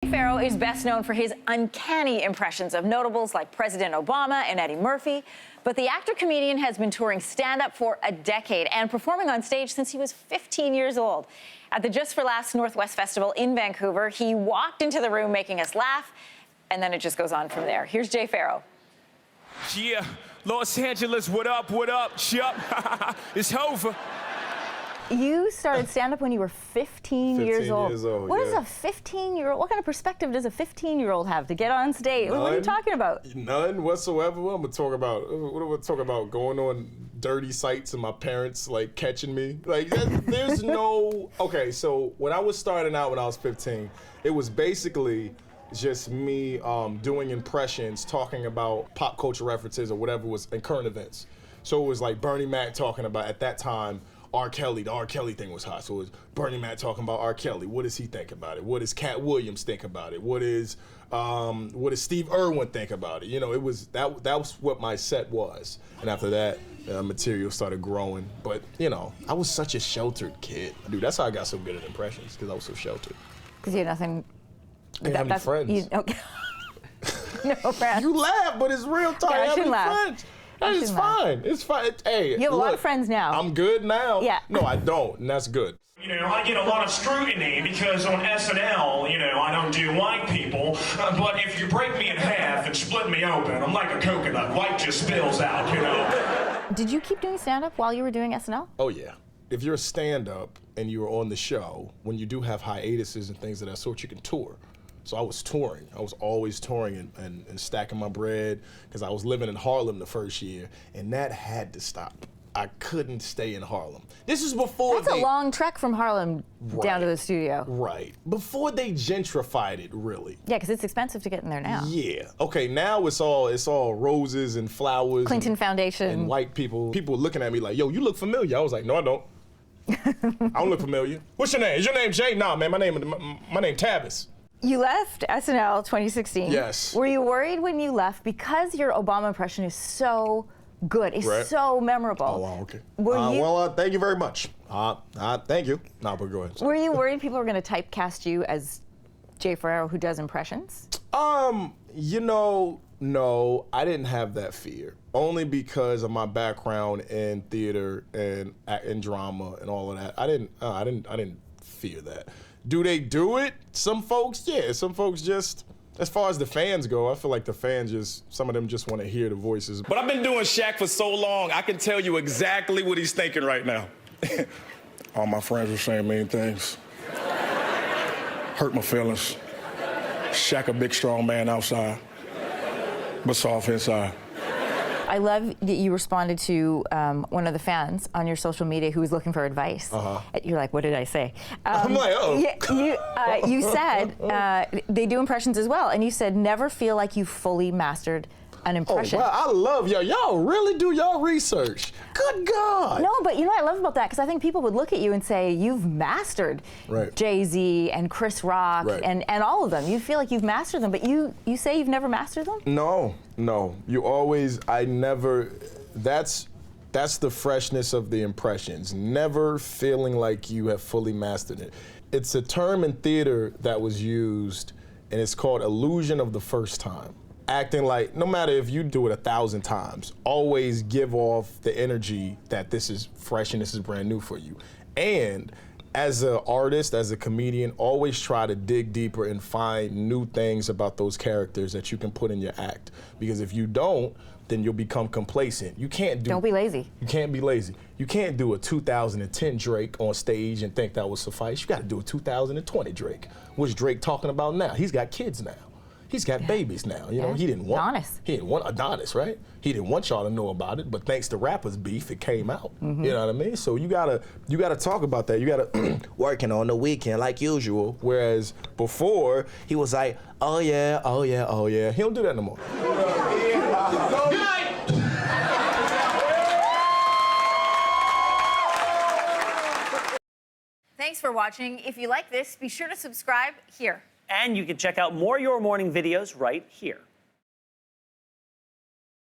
Pharoah is best known for his uncanny impressions of notables like President Obama and Eddie Murphy. But the actor-comedian has been touring stand-up for a decade and performing on stage since he was 15 years old. At the Just for Laughs Northwest Festival in Vancouver, he walked into the room making us laugh, and then it just goes on from there. Here's Jay Pharoah. Yeah, Los Angeles, what up, Chup? It's over. You started stand-up when you were 15 years old. What is a 15-year-old? What kind of perspective does a 15-year-old have to get on stage? None, what are you talking about? None whatsoever. What am I talking about? What am I talking about? Going on dirty sites and my parents like catching me? Like, there's no. Okay, so when I was starting out when I was 15, it was basically just me doing impressions, talking about pop culture references or whatever was in current events. So it was like Bernie Mac talking about at that time. R. Kelly, the R. Kelly thing was hot. So it was Bernie Mac talking about R. Kelly. What does he think about it? What does Cat Williams think about it? What does Steve Irwin think about it? You know, it was that was what my set was. And after that, material started growing. But you know, I was such a sheltered kid, dude. That's how I got so good at impressions, because I was so sheltered. Because you had nothing. I didn't have any friends. Okay. No friends. You laugh, but it's real talk. Yeah, I shouldn't have any laugh. friends. It's fine. It's fine. Hey, you have a lot of friends now. I'm good now. Yeah. No, I don't, and that's good. You know, I get a lot of scrutiny because on SNL, you know, I don't do white people. But if you break me in half and split me open, I'm like a coconut. White just spills out, you know. Did you keep doing stand-up while you were doing SNL? Oh, yeah. If you're a stand-up and you're on the show, when you do have hiatuses and things of that sort, you can tour. So I was touring. I was always touring and stacking my bread, because I was living in Harlem the first year, and that had to stop. I couldn't stay in Harlem. This is before That's a long trek from Harlem down to the studio. Right. Before they gentrified it, really. Yeah, because it's expensive to get in there now. Yeah. Okay, now it's all roses and flowers. Clinton Foundation. And white people. People were looking at me like, yo, you look familiar. I was like, no, I don't. I don't look familiar. What's your name? Is your name Jay? Nah, man, my name Tavis. You left SNL 2016. Yes. Were you worried when you left, because your Obama impression is so good, it's so memorable? Oh, wow, okay. Thank you very much. Thank you. No, but go ahead. Were you worried people were going to typecast you as Jay Pharoah, who does impressions? You know, no, I didn't have that fear. Only because of my background in theater and drama and all of that. I didn't fear that. Do they do it? Some folks, yeah. Some folks just, as far as the fans go, I feel like the fans some of them just want to hear the voices. But I've been doing Shaq for so long, I can tell you exactly what he's thinking right now. All my friends were saying mean things. Hurt my feelings. Shaq a big, strong man outside, but soft inside. I love that you responded to one of the fans on your social media who was looking for advice. You're like, what did I say? I'm like, oh. You said they do impressions as well, and you said never feel like you fully mastered an impression. Oh, wow, I love y'all. Y'all really do y'all research. Good God. No, but you know what I love about that? Because I think people would look at you and say, you've mastered Jay-Z and Chris Rock and all of them. You feel like you've mastered them, but you say you've never mastered them? No. You always, that's the freshness of the impressions. Never feeling like you have fully mastered it. It's a term in theater that was used, and it's called illusion of the first time. Acting like, no matter if you do it 1,000 times, always give off the energy that this is fresh and this is brand new for you. And as an artist, as a comedian, always try to dig deeper and find new things about those characters that you can put in your act. Because if you don't, then you'll become complacent. You can't do— Don't be lazy. You can't be lazy. You can't do a 2010 Drake on stage and think that will suffice. You gotta do a 2020 Drake. What's Drake talking about now? He's got kids now. He's got babies now. You know, he didn't want Adonis, right? He didn't want y'all to know about it, but thanks to rappers beef, it came out. You know what I mean? So you gotta talk about that. You gotta working on the weekend like usual. Whereas before he was like, oh yeah. He don't do that no more. Good night. Thanks for watching. If you like this, be sure to subscribe here. And you can check out more Your Morning videos right here.